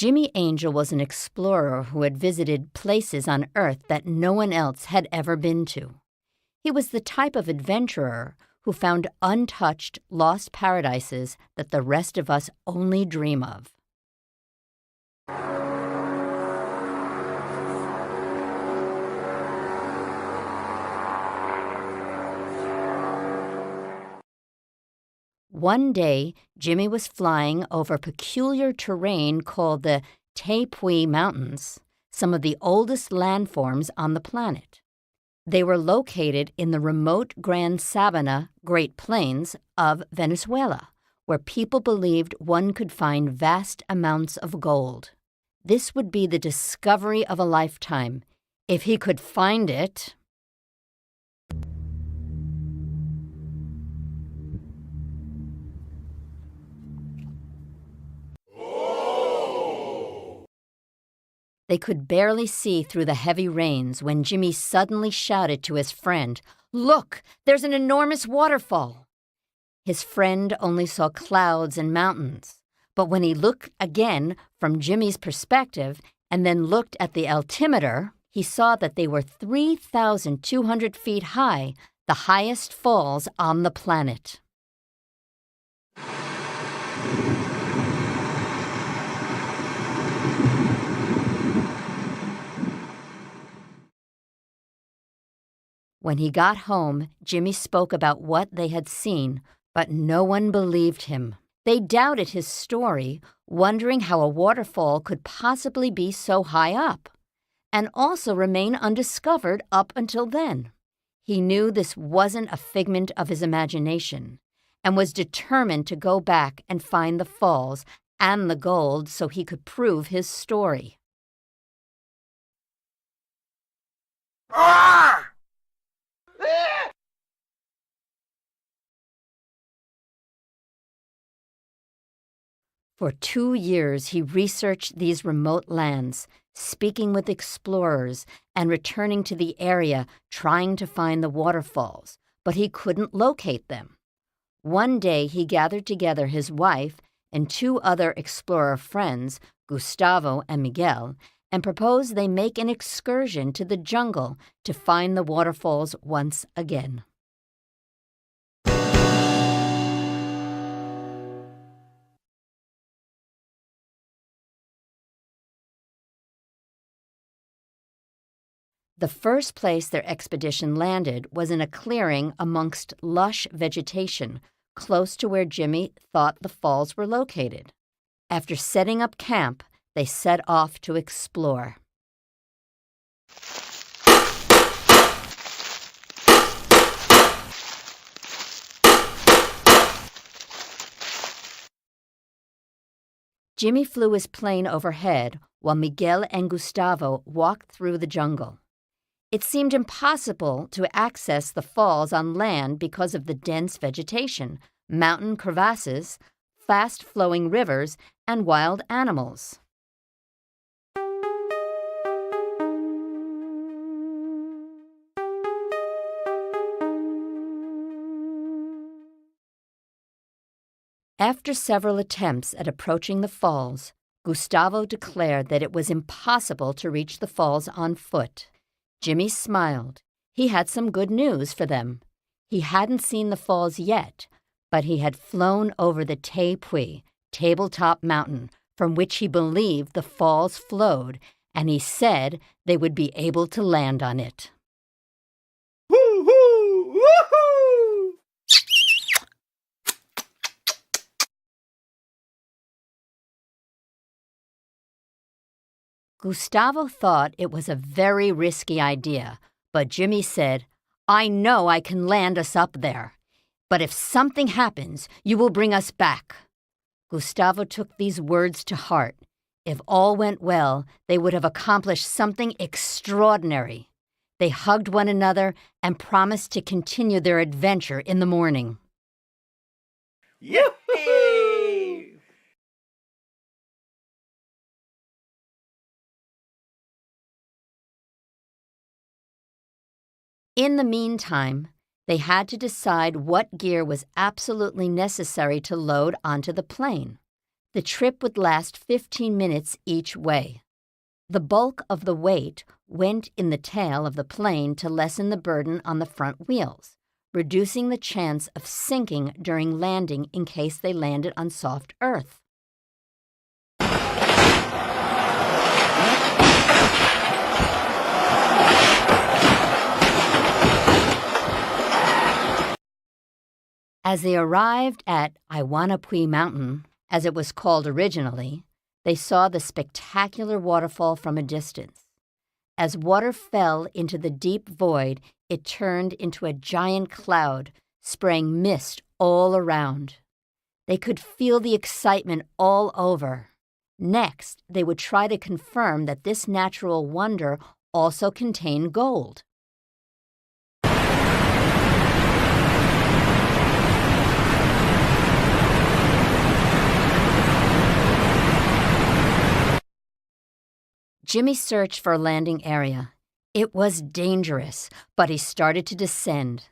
Jimmy Angel was an explorer who had visited places on Earth that no one else had ever been to. He was the type of adventurer who found untouched, lost paradises that the rest of us only dream of. One day, Jimmy was flying over peculiar terrain called the Tepuy Mountains, some of the oldest landforms on the planet. They were located in the remote Gran Sabana Great Plains of Venezuela, where people believed one could find vast amounts of gold. This would be the discovery of a lifetime, if he could find it. They could barely see through the heavy rains when Jimmy suddenly shouted to his friend, "Look, there's an enormous waterfall!" His friend only saw clouds and mountains, but when he looked again from Jimmy's perspective and then looked at the altimeter, he saw that they were 3,200 feet high, the highest falls on the planet. When he got home, Jimmy spoke about what they had seen, but no one believed him. They doubted his story, wondering how a waterfall could possibly be so high up, and also remain undiscovered up until then. He knew this wasn't a figment of his imagination, and was determined to go back and find the falls and the gold so he could prove his story. For 2 years, he researched these remote lands, speaking with explorers and returning to the area trying to find the waterfalls, but he couldn't locate them. One day, he gathered together his wife and 2 other explorer friends, Gustavo and Miguel, and proposed they make an excursion to the jungle to find the waterfalls once again. The first place their expedition landed was in a clearing amongst lush vegetation, close to where Jimmy thought the falls were located. After setting up camp, they set off to explore. Jimmy flew his plane overhead while Miguel and Gustavo walked through the jungle. It seemed impossible to access the falls on land because of the dense vegetation, mountain crevasses, fast-flowing rivers, and wild animals. After several attempts at approaching the falls, Gustavo declared that it was impossible to reach the falls on foot. Jimmy smiled. He had some good news for them. He hadn't seen the falls yet, but he had flown over the Tepuy, Tabletop Mountain, from which he believed the falls flowed, and he said they would be able to land on it. Woo-hoo! Woohoo! Gustavo thought it was a very risky idea, but Jimmy said, "I know I can land us up there, but if something happens, you will bring us back." Gustavo took these words to heart. If all went well, they would have accomplished something extraordinary. They hugged one another and promised to continue their adventure in the morning. Yippee! In the meantime, they had to decide what gear was absolutely necessary to load onto the plane. The trip would last 15 minutes each way. The bulk of the weight went in the tail of the plane to lessen the burden on the front wheels, reducing the chance of sinking during landing in case they landed on soft earth. As they arrived at Iwanapui Mountain, as it was called originally, they saw the spectacular waterfall from a distance. As water fell into the deep void, it turned into a giant cloud, spraying mist all around. They could feel the excitement all over. Next, they would try to confirm that this natural wonder also contained gold. Jimmy searched for a landing area. It was dangerous, but he started to descend.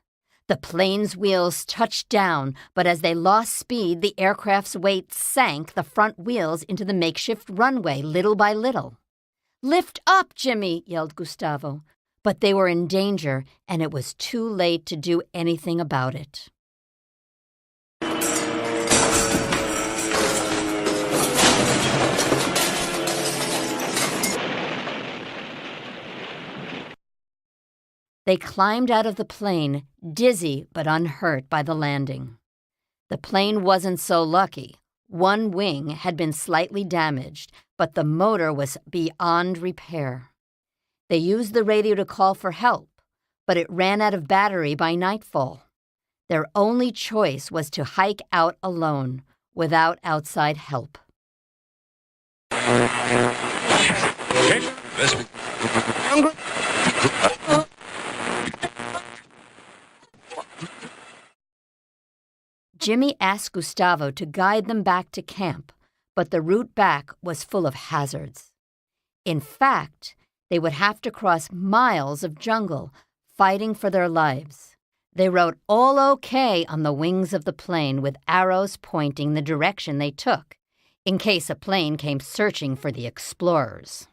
The plane's wheels touched down, but as they lost speed, the aircraft's weight sank the front wheels into the makeshift runway little by little. "Lift up, Jimmy!" yelled Gustavo. But they were in danger, and it was too late to do anything about it. They climbed out of the plane, dizzy but unhurt by the landing. The plane wasn't so lucky. One wing had been slightly damaged, but the motor was beyond repair. They used the radio to call for help, but it ran out of battery by nightfall. Their only choice was to hike out alone, without outside help. Jimmy asked Gustavo to guide them back to camp, but the route back was full of hazards. In fact, they would have to cross miles of jungle, fighting for their lives. They wrote "all okay" on the wings of the plane with arrows pointing the direction they took, in case a plane came searching for the explorers.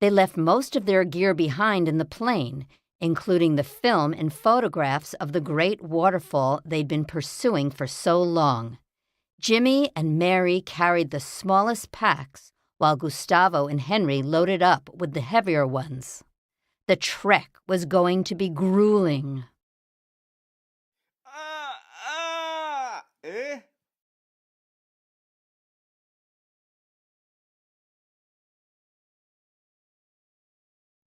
They left most of their gear behind in the plane, including the film and photographs of the great waterfall they'd been pursuing for so long. Jimmy and Mary carried the smallest packs, while Gustavo and Henry loaded up with the heavier ones. The trek was going to be grueling. Eh?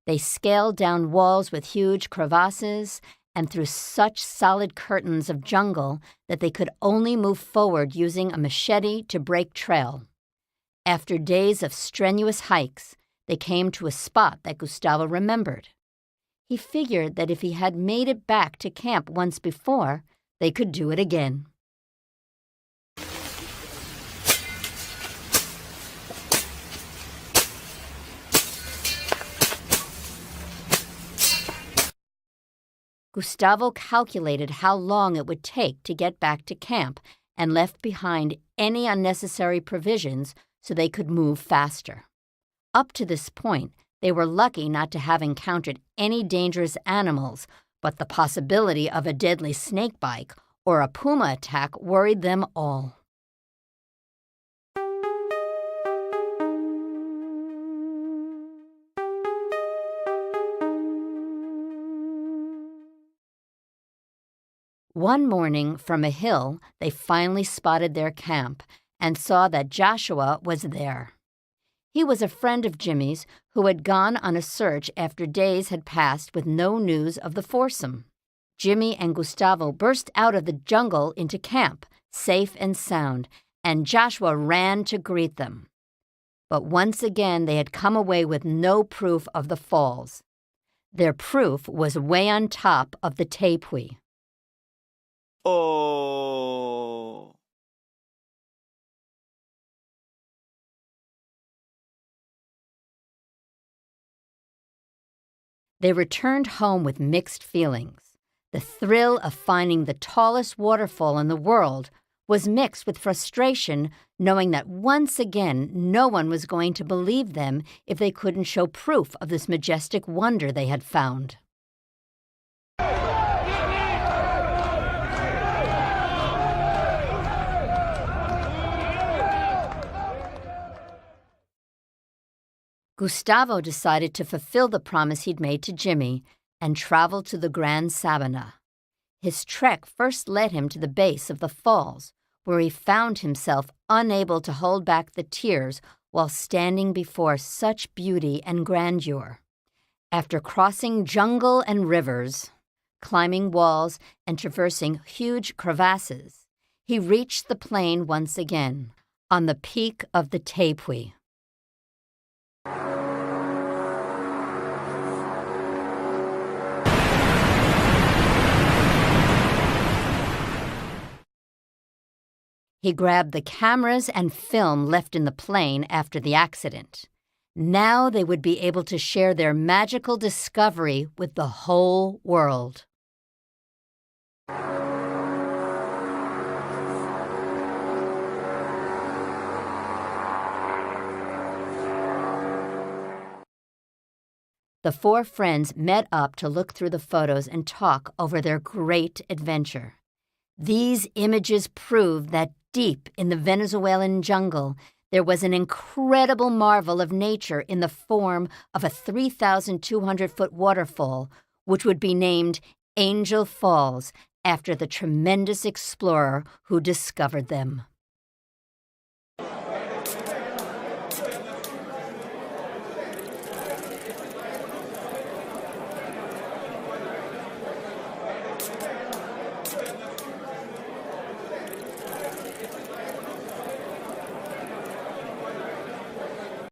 They scaled down walls with huge crevasses and through such solid curtains of jungle that they could only move forward using a machete to break trail. After days of strenuous hikes, they came to a spot that Gustavo remembered. He figured that if he had made it back to camp once before, they could do it again. Gustavo calculated how long it would take to get back to camp and left behind any unnecessary provisions so they could move faster. Up to this point, they were lucky not to have encountered any dangerous animals, but the possibility of a deadly snakebite or a puma attack worried them all. One morning, from a hill, they finally spotted their camp and saw that Joshua was there. He was a friend of Jimmy's who had gone on a search after days had passed with no news of the foursome. Jimmy and Gustavo burst out of the jungle into camp, safe and sound, and Joshua ran to greet them. But once again, they had come away with no proof of the falls. Their proof was way on top of the Tepui. Oh. They returned home with mixed feelings. The thrill of finding the tallest waterfall in the world was mixed with frustration, knowing that once again no one was going to believe them if they couldn't show proof of this majestic wonder they had found. Gustavo decided to fulfill the promise he'd made to Jimmy and travel to the Grand Sabana. His trek first led him to the base of the falls, where he found himself unable to hold back the tears while standing before such beauty and grandeur. After crossing jungle and rivers, climbing walls, and traversing huge crevasses, he reached the plain once again, on the peak of the Tepuy. He grabbed the cameras and film left in the plane after the accident. Now they would be able to share their magical discovery with the whole world. The four friends met up to look through the photos and talk over their great adventure. These images proved that deep in the Venezuelan jungle, there was an incredible marvel of nature in the form of a 3,200-foot waterfall, which would be named Angel Falls after the tremendous explorer who discovered them.